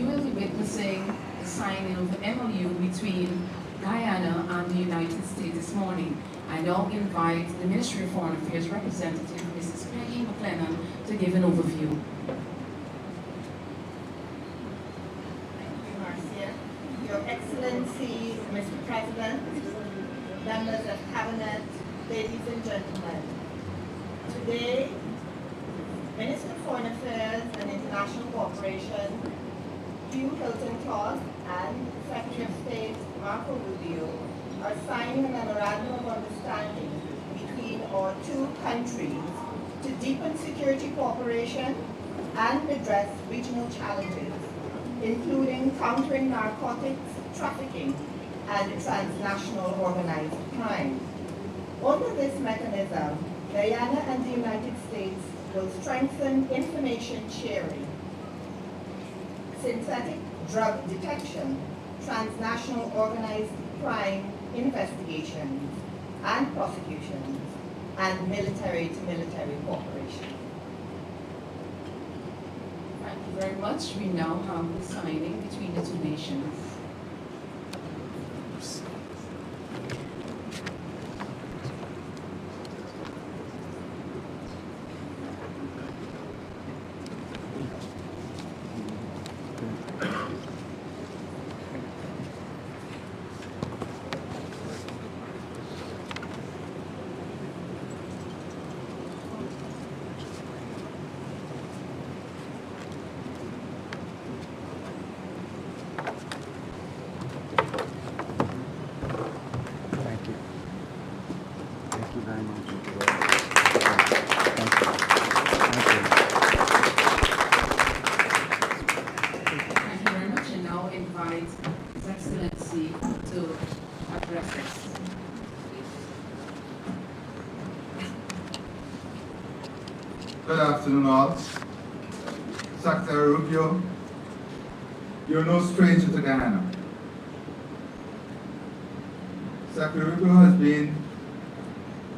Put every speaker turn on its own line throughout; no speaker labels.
we will be witnessing the signing of the MOU between Guyana and the United States this morning. I now invite the Ministry of Foreign Affairs representative, Mrs. Peggy McLennan, to give an overview.
Your Excellency, Mr. President, members of Cabinet, ladies and gentlemen. Today, Minister of Foreign Affairs and International Cooperation, Hugh Todd, and Secretary of State Rubio are signing a memorandum of understanding between our two countries to deepen security cooperation and address regional challenges, including countering narcotics, trafficking, and transnational organized crime. Under this mechanism, Guyana and the United States will strengthen information sharing, synthetic drug detection, transnational organized crime investigations and prosecutions, and military-to-military cooperation.
Thank you very much. We now have the signing between the two nations.
Good afternoon all. Secretary Rubio, you're no stranger to Guyana. Secretary Rubio has been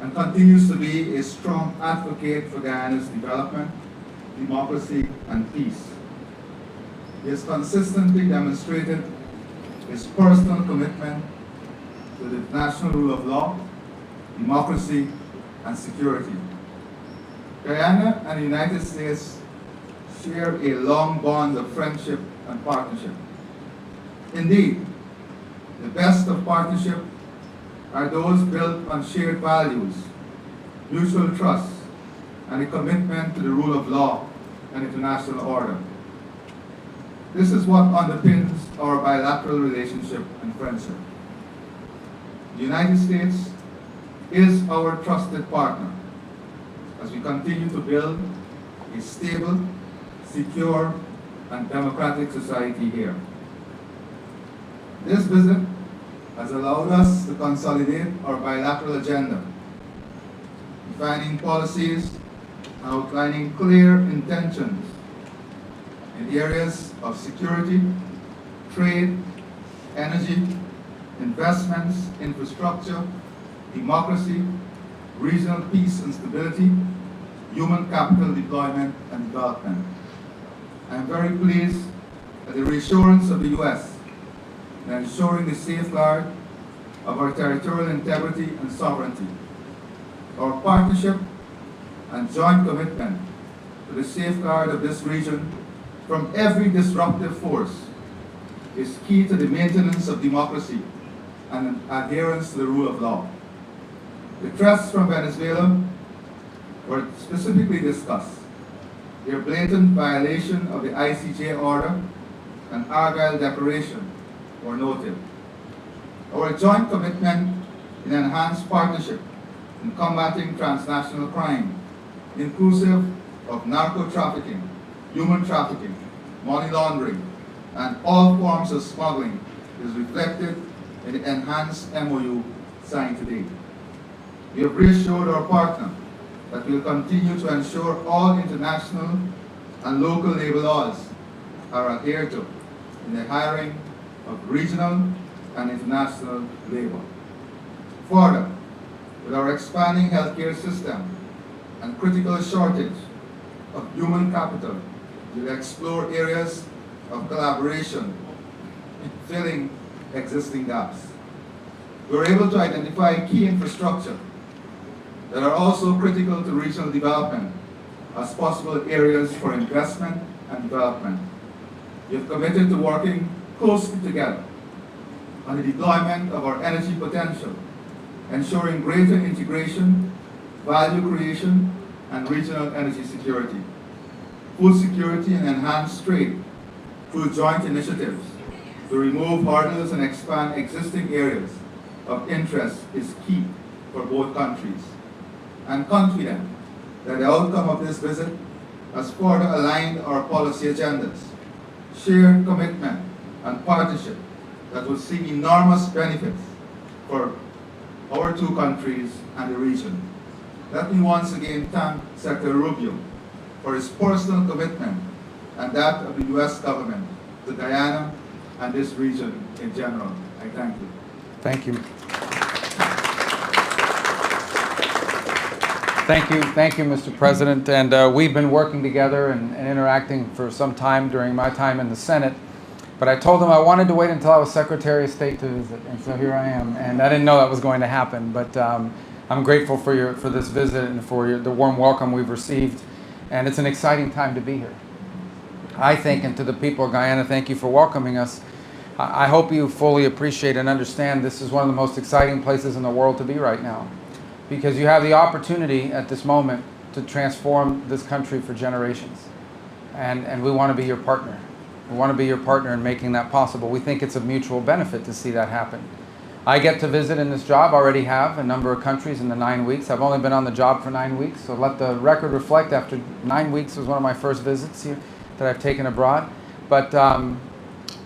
and continues to be a strong advocate for Guyana's development, democracy, and peace. He has consistently demonstrated his personal commitment to the national rule of law, democracy, and security. Guyana and the United States share a long bond of friendship and partnership. Indeed, the best of partnership are those built on shared values, mutual trust, and a commitment to the rule of law and international order. This is what underpins our bilateral relationship and friendship. The United States is our trusted partner as we continue to build a stable, secure, and democratic society here. This visit has allowed us to consolidate our bilateral agenda, defining policies and outlining clear intentions in the areas of security, trade, energy, investments, infrastructure, democracy, regional peace and stability, human capital deployment and development. I am very pleased at the reassurance of the U.S. in ensuring the safeguard of our territorial integrity and sovereignty. Our partnership and joint commitment to the safeguard of this region from every disruptive force is key to the maintenance of democracy and adherence to the rule of law. The threats from Venezuela were specifically discussed. Their blatant violation of the ICJ order and Argyle Declaration were noted. Our joint commitment in enhanced partnership in combating transnational crime, inclusive of narco-trafficking, human trafficking, money laundering, and all forms of smuggling, is reflected in the enhanced MOU signed today. We have reassured our partner that we will continue to ensure all international and local labor laws are adhered to in the hiring of regional and international labor. Further, with our expanding healthcare system and critical shortage of human capital, we will explore areas of collaboration in filling existing gaps. We were able to identify key infrastructure that are also critical to regional development as possible areas for investment and development. We have committed to working closely together on the deployment of our energy potential, ensuring greater integration, value creation, and regional energy security, food security, and enhanced trade through joint initiatives to remove hurdles and expand existing areas of interest is key for both countries. I'm confident that the outcome of this visit has further aligned our policy agendas, shared commitment, and partnership that will see enormous benefits for our two countries and the region. Let me once again thank Secretary Rubio for his personal commitment and that of the U.S. government to Guyana and this region in general. I thank you.
Thank you. Thank you, Mr. President. And we've been working together and interacting for some time during my time in the Senate. But I told him I wanted to wait until I was Secretary of State to visit, and so here I am. And I didn't know that was going to happen, but I'm grateful for this visit and for the warm welcome we've received. And it's an exciting time to be here. I think, and to the people of Guyana, thank you for welcoming us. I hope you fully appreciate and understand this is one of the most exciting places in the world to be right now, because you have the opportunity at this moment to transform this country for generations. And we want to be your partner. We want to be your partner in making that possible. We think it's a mutual benefit to see that happen. I get to visit in this job, already have, a number of countries in the 9 weeks. I've only been on the job for 9 weeks, so let the record reflect, after 9 weeks was one of my first visits here that I've taken abroad. But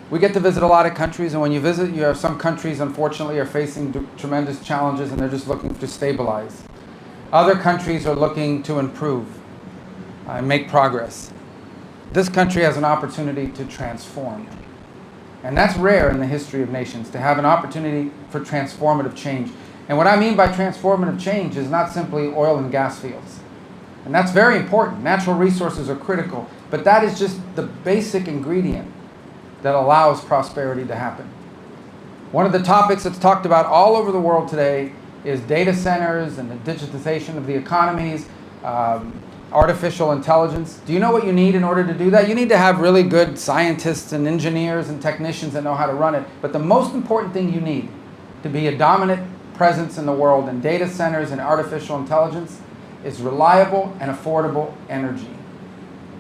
we get to visit a lot of countries, and when you visit, you have some countries, unfortunately, are facing tremendous challenges, and they're just looking to stabilize. Other countries are looking to improve and make progress. This country has an opportunity to transform. And that's rare in the history of nations, to have an opportunity for transformative change. And what I mean by transformative change is not simply oil and gas fields. And that's very important. Natural resources are critical. But that is just the basic ingredient that allows prosperity to happen. One of the topics that's talked about all over the world today is data centers and the digitization of the economies, artificial intelligence. Do you know what you need in order to do that? You need to have really good scientists and engineers and technicians that know how to run it. But the most important thing you need to be a dominant presence in the world in data centers and artificial intelligence is reliable and affordable energy.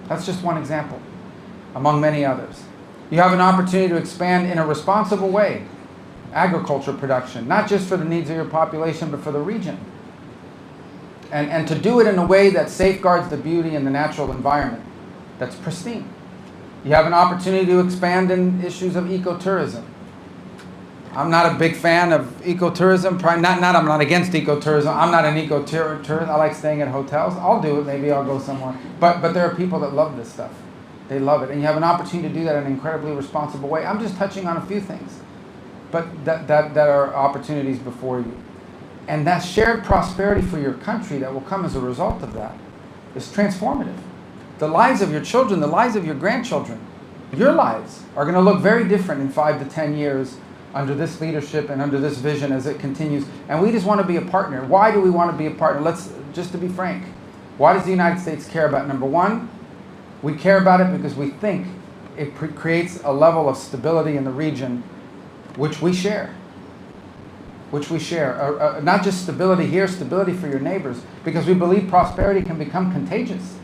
That's just one example, among many others. You have an opportunity to expand in a responsible way agriculture production, not just for the needs of your population, but for the region. And to do it in a way that safeguards the beauty and the natural environment that's pristine. You have an opportunity to expand in issues of ecotourism. I'm not a big fan of ecotourism. I'm not against ecotourism. I'm not an ecotourist. I like staying at hotels. I'll do it. Maybe I'll go somewhere. But there are people that love this stuff. They love it. And you have an opportunity to do that in an incredibly responsible way. I'm just touching on a few things, but that are opportunities before you. And that shared prosperity for your country that will come as a result of that is transformative. The lives of your children, the lives of your grandchildren, your lives are going to look very different in 5 to 10 years under this leadership and under this vision as it continues. And we just want to be a partner. Why do we want to be a partner? Just to be frank, why does the United States care about it? Number one, we care about it because we think it creates a level of stability in the region which we share. Not just stability here, stability for your neighbors, because we believe prosperity can become contagious.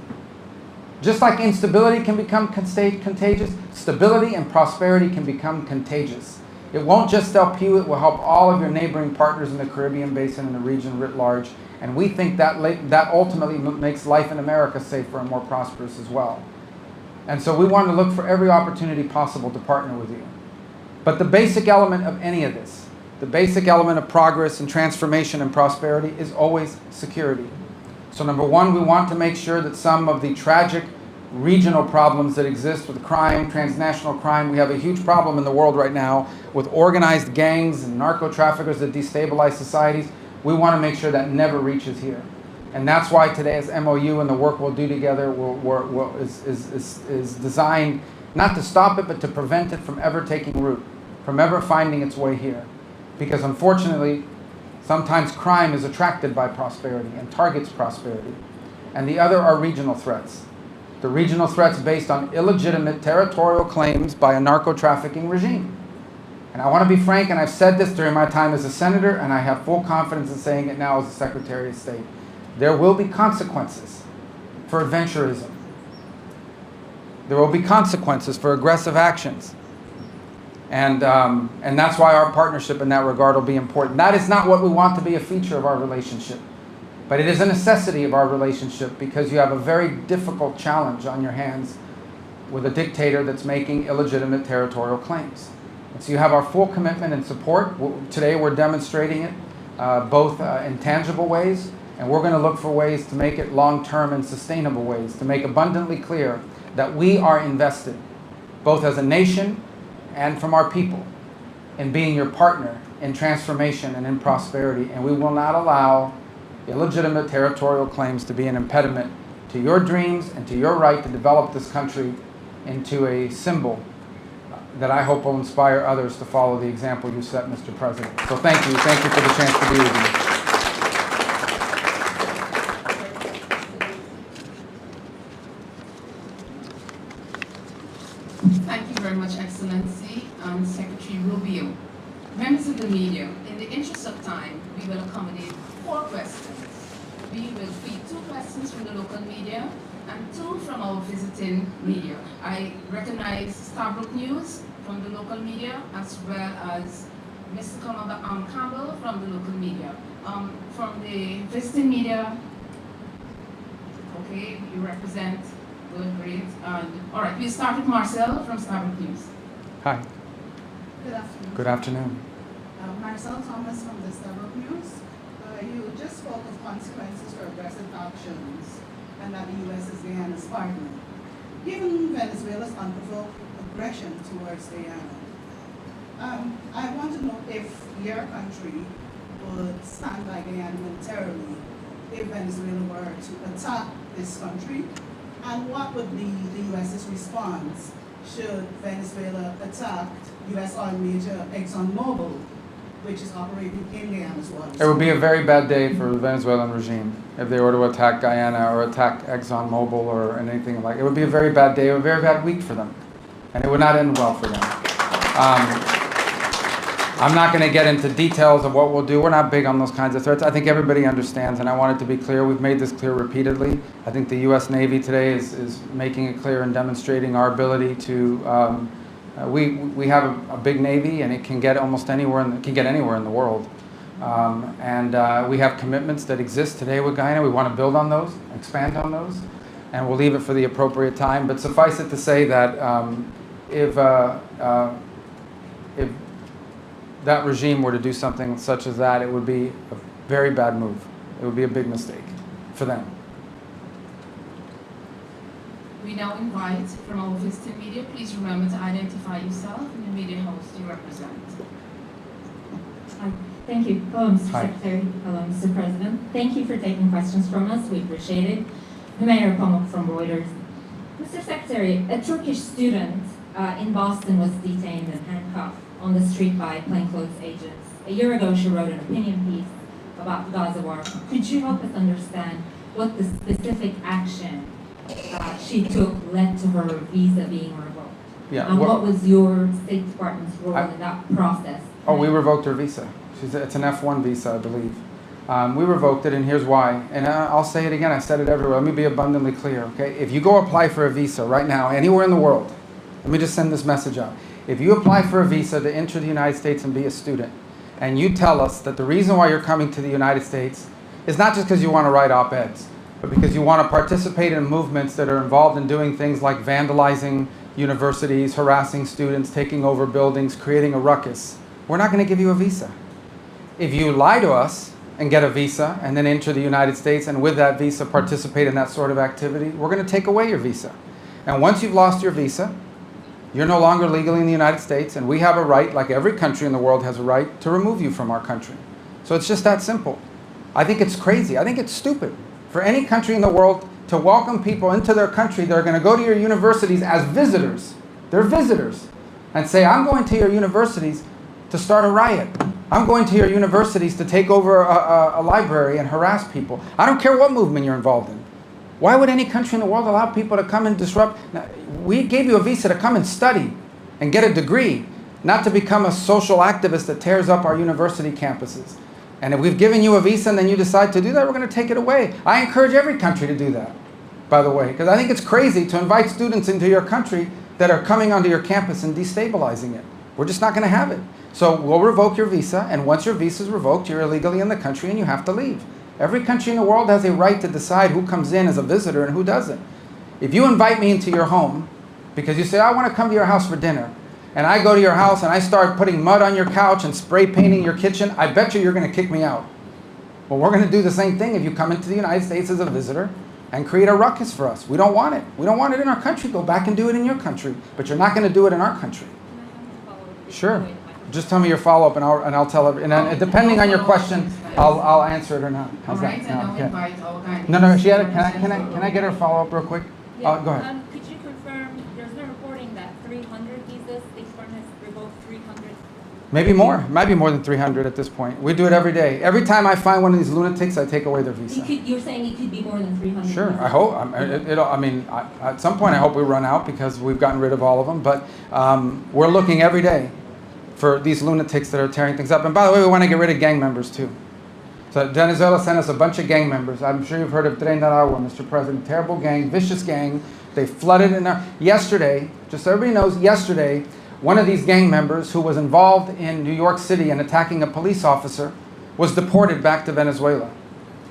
Just like instability can become contagious, stability and prosperity can become contagious. It won't just help you, it will help all of your neighboring partners in the Caribbean basin and the region writ large. And we think that ultimately makes life in America safer and more prosperous as well. And so we want to look for every opportunity possible to partner with you. But the basic element of any of this, the basic element of progress and transformation and prosperity is always security. So number one, we want to make sure that some of the tragic regional problems that exist with crime, transnational crime, we have a huge problem in the world right now with organized gangs and narco-traffickers that destabilize societies. We want to make sure that never reaches here. And that's why today's MOU and the work we'll do together is designed not to stop it, but to prevent it from ever taking root, from ever finding its way here. Because unfortunately, sometimes crime is attracted by prosperity and targets prosperity. And the other are regional threats. The regional threats based on illegitimate territorial claims by a narco-trafficking regime. And I want to be frank, and I've said this during my time as a senator, and I have full confidence in saying it now as a Secretary of State. There will be consequences for adventurism. There will be consequences for aggressive actions. And that's why our partnership in that regard will be important. That is not what we want to be a feature of our relationship. But it is a necessity of our relationship because you have a very difficult challenge on your hands with a dictator that's making illegitimate territorial claims. And so you have our full commitment and support. Today we're demonstrating it both in tangible ways, and we're going to look for ways to make it long-term and sustainable ways, to make abundantly clear that we are invested, both as a nation and from our people, in being your partner in transformation and in prosperity. And we will not allow illegitimate territorial claims to be an impediment to your dreams and to your right to develop this country into a symbol that I hope will inspire others to follow the example you set, Mr. President. So thank you. Thank you for the chance to be with you.
Thank you very much, Excellency, Secretary Rubio. Members of the media, in the interest of time, we will accommodate 4 questions. We will feed 2 questions from the local media and 2 from our visiting media. I recognize Starbrook News from the local media as well as Mr. Campbell from the local media. From the visiting media, okay, you represent, good, great. All right, we'll start with Marcel from Starbrook News.
Hi.
Good afternoon.
Good afternoon.
Marcel Thomas from the Starbrook News. You just spoke of consequences for aggressive actions and that the U.S. is Guyana's partner. Given Venezuela's unprovoked aggression towards Guyana, I want to know if your country would stand by Guyana militarily if Venezuela were to attack this country, and what would be the U.S.'s response should Venezuela attack U.S. oil major ExxonMobil, which is operating in Guyana's waters?
It would be a very bad day for the Venezuelan regime if they were to attack Guyana or attack ExxonMobil or anything like it. It would be a very bad day, a very bad week for them. And it would not end well for them. I'm not going to get into details of what we'll do. We're not big on those kinds of threats. I think everybody understands, and I want it to be clear. We've made this clear repeatedly. I think the U.S. Navy today is making it clear and demonstrating our ability to we have a big Navy, and it can get almost anywhere, anywhere in the world. We have commitments that exist today with Guyana. We want to build on those, expand on those, and we'll leave it for the appropriate time. But suffice it to say that if that regime were to do something such as that, it would be a very bad move. It would be a big mistake for them.
We now invite from our visiting media, please remember to identify yourself and the media host you represent.
Hi. Thank you. Hello, Mr.
Hi.
Secretary. Hello, Mr. President. Thank you for taking questions from us. We appreciate it. The Mayor Pomok from Reuters. Mr. Secretary, a Turkish student in Boston was detained and handcuffed on the street by plainclothes agents. A year ago, she wrote an opinion piece about the Gaza war. Could you help us understand what the specific action she took led to her visa being revoked?
Yeah.
And what was your State Department's role in that process?
Oh, we revoked her visa. It's an F1 visa, I believe. We revoked it, and here's why. And I'll say it again. I said it everywhere. Let me be abundantly clear, okay? If you go apply for a visa right now, anywhere in the world, let me just send this message out. If you apply for a visa to enter the United States and be a student, and you tell us that the reason why you're coming to the United States is not just because you want to write op-eds, but because you want to participate in movements that are involved in doing things like vandalizing universities, harassing students, taking over buildings, creating a ruckus, we're not going to give you a visa. If you lie to us and get a visa and then enter the United States and with that visa participate in that sort of activity, we're going to take away your visa. And once you've lost your visa, you're no longer legally in the United States, and we have a right, like every country in the world has a right, to remove you from our country. So it's just that simple. I think it's crazy. I think it's stupid for any country in the world to welcome people into their country that are going to go to your universities as visitors They're visitors. And say, I'm going to your universities to start a riot. I'm going to your universities to take over a library and harass people. I don't care what movement you're involved in. Why would any country in the world allow people to come and disrupt? Now, we gave you a visa to come and study and get a degree, not to become a social activist that tears up our university campuses. And if we've given you a visa and then you decide to do that, we're going to take it away. I encourage every country to do that, by the way, because I think it's crazy to invite students into your country that are coming onto your campus and destabilizing it. We're just not going to have it. So we'll revoke your visa, and once your visa is revoked, you're illegally in the country and you have to leave. Every country in the world has a right to decide who comes in as a visitor and who doesn't. If you invite me into your home because you say, I want to come to your house for dinner, and I go to your house and I start putting mud on your couch and spray painting your kitchen, I bet you're going to kick me out. Well, we're going to do the same thing if you come into the United States as a visitor and create a ruckus for us. We don't want it. We don't want it in our country. Go back and do it in your country. But you're not going to do it in our country. Sure. Just tell me your follow-up and I'll tell everyone. And depending on your question, I'll answer it or not. How's that? No, she had a, can I get her follow-up real quick?
Yeah.
Go ahead.
Could you confirm, there's no reporting that 300 visas, the firm has revoked 300?
Maybe more. Might be more than 300 at this point. We do it every day. Every time I find one of these lunatics, I take away their visa.
You're saying it could be more than 300?
Sure.
visas?
I hope. I mean, at some point, I hope we run out because we've gotten rid of all of them. But we're looking every day for these lunatics that are tearing things up. And by the way, we want to get rid of gang members too. So Venezuela sent us a bunch of gang members. I'm sure you've heard of Tren de Aragua, Mr. President. Terrible gang, vicious gang. They flooded in our... Yesterday, just so everybody knows, yesterday, one of these gang members who was involved in New York City and attacking a police officer was deported back to Venezuela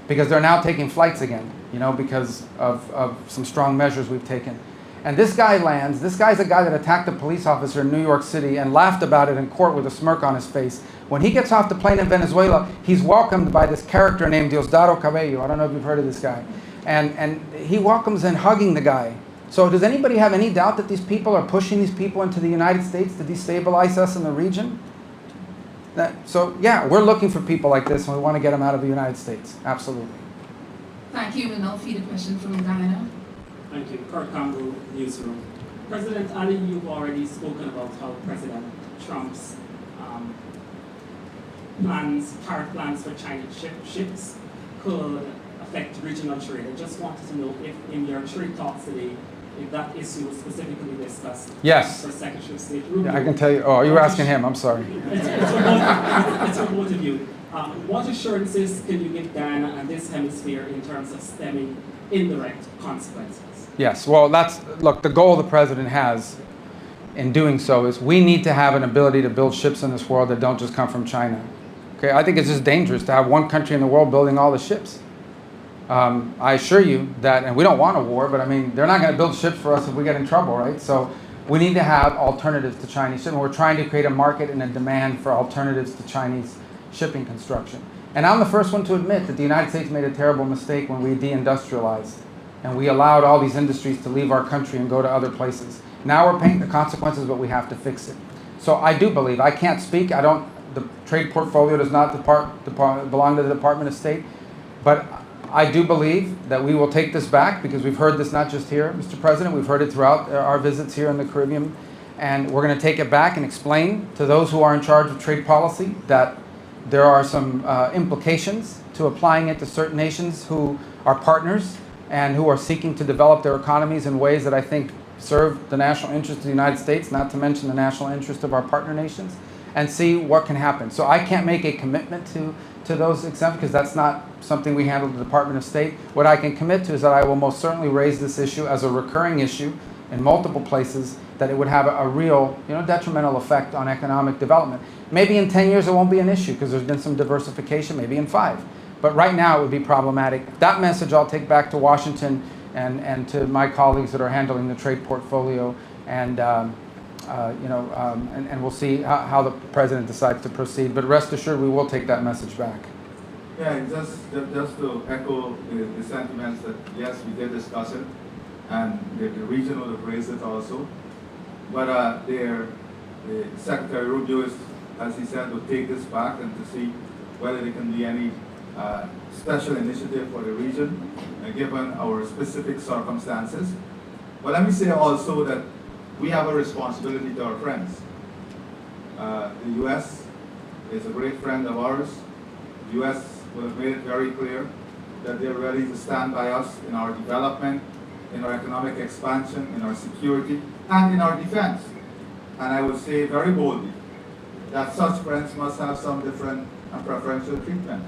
because they're now taking flights again, you know, because of some strong measures we've taken. And this guy lands. This guy's a guy that attacked a police officer in New York City and laughed about it in court with a smirk on his face. When he gets off the plane in Venezuela, he's welcomed by this character named Diosdado Cabello. I don't know if you've heard of this guy. And he welcomes in hugging the guy. So does anybody have any doubt that these people are pushing these people into the United States to destabilize us in the region? So yeah, we're looking for people like this and we want to get them out of the United States. Absolutely.
Thank you. We'll now feed a question from Guyana.
Thank you. Kurt Campbell, Newsroom. President Ali, you've already spoken about how President Trump's tariff plans for Chinese ships could affect regional trade. I just wanted to know if in your trade talks today, if that issue was specifically discussed.
Yes.
For Secretary of State Rubio.
Yeah, I can tell you. Oh, you were asking him. I'm sorry.
It's for both of you. What assurances can you give Guyana and this hemisphere in terms of stemming indirect consequences?
Yes, well, look, the goal the president has in doing so is we need to have an ability to build ships in this world that don't just come from China. Okay, I think it's just dangerous to have one country in the world building all the ships. I assure you that, and we don't want a war, but I mean, they're not going to build ships for us if we get in trouble, right? So we need to have alternatives to Chinese shipping. We're trying to create a market and a demand for alternatives to Chinese shipping construction. And I'm the first one to admit that the United States made a terrible mistake when we deindustrialized. And we allowed all these industries to leave our country and go to other places. Now we're paying the consequences, but we have to fix it. So I do believe, I can't speak, the trade portfolio does not belong to the Department of State, but I do believe that we will take this back because we've heard this not just here, Mr. President, we've heard it throughout our visits here in the Caribbean, and we're going to take it back and explain to those who are in charge of trade policy that there are some implications to applying it to certain nations who are partners and who are seeking to develop their economies in ways that I think serve the national interest of the United States, not to mention the national interest of our partner nations, and see what can happen. So I can't make a commitment to those exemptions because that's not something we handle at the Department of State. What I can commit to is that I will most certainly raise this issue as a recurring issue in multiple places, that it would have a real, detrimental effect on economic development. Maybe in 10 years it won't be an issue because there's been some diversification, maybe in 5. But right now it would be problematic. That message I'll take back to Washington and to my colleagues that are handling the trade portfolio, and we'll see how the president decides to proceed. But rest assured, we will take that message back.
Yeah, just to echo the sentiments that yes, we did discuss it, and the region would have raised it also. But the Secretary Rubio, as he said, will take this back and to see whether there can be any special initiative for the region, given our specific circumstances. But let me say also that we have a responsibility to our friends. The U.S. is a great friend of ours. The U.S. will have made it very clear that they're ready to stand by us in our development, in our economic expansion, in our security, and in our defense. And I would say very boldly that such friends must have some different and preferential treatment.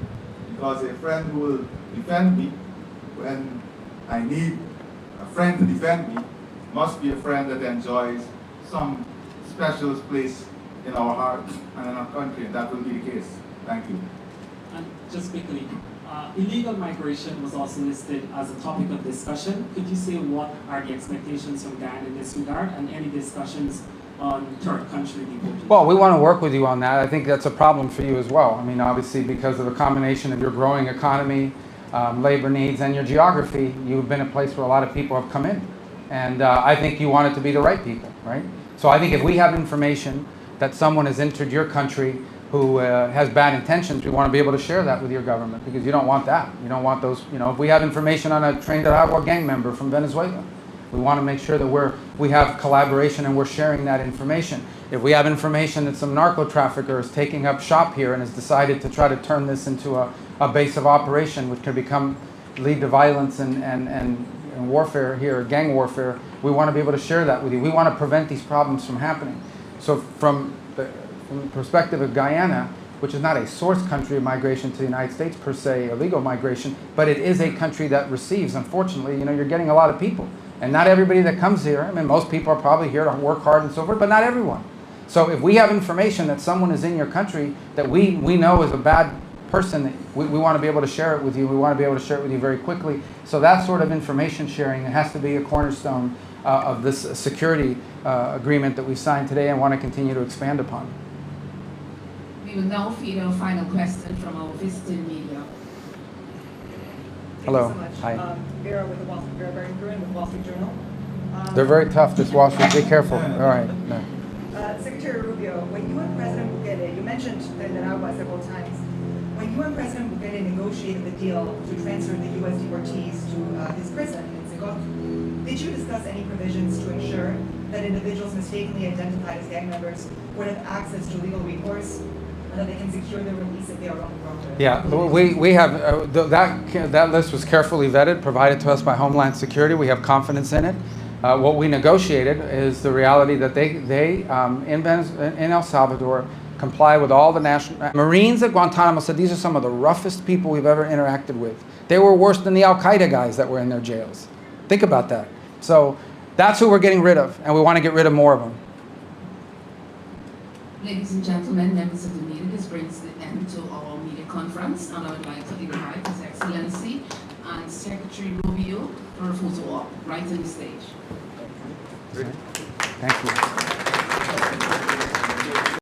Because a friend who will defend me when I need a friend to defend me must be a friend that enjoys some special place in our hearts and in our country, and that will be the case. Thank you.
And just quickly, illegal migration was also listed as a topic of discussion. Could you say what are the expectations from Guyana in this regard, and any discussions on third country deportation?
Well, we want to work with you on that. I think that's a problem for you as well. I mean, obviously, because of a combination of your growing economy, labor needs, and your geography, you've been a place where a lot of people have come in. And I think you want it to be the right people, right? So I think if we have information that someone has entered your country who has bad intentions, we want to be able to share that with your government, because you don't want that. You don't want those, you know, if we have information on a Trinidad gang member from Venezuela, we want to make sure that we have collaboration and we're sharing that information. If we have information that some narco trafficker is taking up shop here and has decided to try to turn this into a base of operation, which can lead to violence and warfare here, gang warfare, we want to be able to share that with you. We want to prevent these problems from happening. So from the perspective of Guyana, which is not a source country of migration to the United States per se, illegal migration, but it is a country that receives, unfortunately, you know, you're getting a lot of people. And not everybody that comes here, I mean, most people are probably here to work hard and so forth, but not everyone. So if we have information that someone is in your country that we know is a bad person, we want to be able to share it with you. We want to be able to share it with you very quickly. So that sort of information sharing has to be a cornerstone of this security agreement that we've signed today and want to continue to expand upon.
We will now feed our final question from our visiting media.
Hello.
Thank you so much.
Hi.
Vera with the Vera Barrington with Wall Street Journal.
They're very tough, this Wall Street. Be careful. All right. No.
Secretary Rubio, when you and President Bukele, you mentioned Nicaragua several times. When you and President Bukele negotiated the deal to transfer the U.S. deportees to his prison in Secot, did you discuss any provisions to ensure that individuals mistakenly identified as gang members would have access to legal recourse, and that they can secure their release if they are wronged?
Yeah, we have, that list was carefully vetted, provided to us by Homeland Security. We have confidence in it. What we negotiated is the reality that they in El Salvador, comply with all the national... Marines at Guantanamo said these are some of the roughest people we've ever interacted with. They were worse than the Al-Qaeda guys that were in their jails. Think about that. So that's who we're getting rid of, and we want to get rid of more of them.
Ladies and gentlemen, members of the media, this brings the end to our media conference, and I would like to invite His Excellency and Secretary Rubio for a photo op right on the stage.
Thank you.